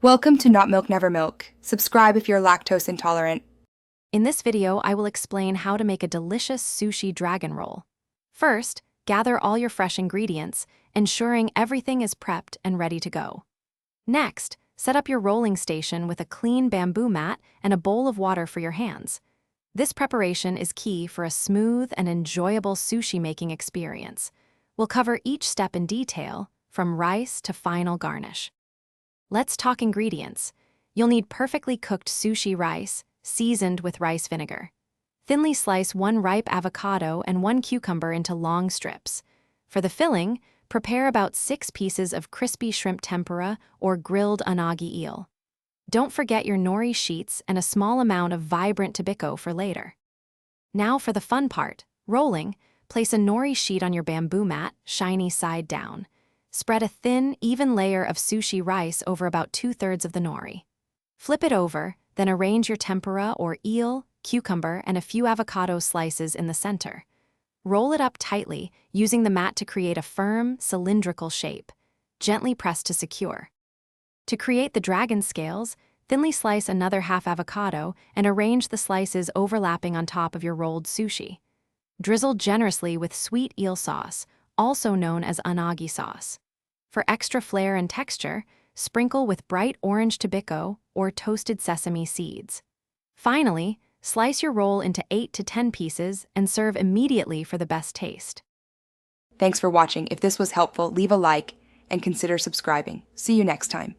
Welcome to Not Milk Never Milk. Subscribe if you're lactose intolerant. In this video, I will explain how to make a delicious sushi dragon roll. First, gather all your fresh ingredients, ensuring everything is prepped and ready to go. Next, set up your rolling station with a clean bamboo mat and a bowl of water for your hands. This preparation is key for a smooth and enjoyable sushi making experience. We'll cover each step in detail, from rice to final garnish. Let's talk ingredients. You'll need perfectly cooked sushi rice, seasoned with rice vinegar. Thinly slice 1 ripe avocado and 1 cucumber into long strips. For the filling, prepare about 6 pieces of crispy shrimp tempura or grilled unagi eel. Don't forget your nori sheets and a small amount of vibrant tobiko for later. Now for the fun part, rolling. Place a nori sheet on your bamboo mat, shiny side down. Spread a thin, even layer of sushi rice over about 2/3 of the nori. Flip it over, then arrange your tempura or eel, cucumber, and a few avocado slices in the center. Roll it up tightly, using the mat to create a firm, cylindrical shape. Gently press to secure. To create the dragon scales, thinly slice another half avocado and arrange the slices overlapping on top of your rolled sushi. Drizzle generously with sweet eel sauce, also known as unagi sauce. For extra flair and texture, sprinkle with bright orange tobiko or toasted sesame seeds. Finally, slice your roll into 8 to 10 pieces and serve immediately for the best taste. Thanks for watching. If this was helpful, leave a like and consider subscribing. See you next time.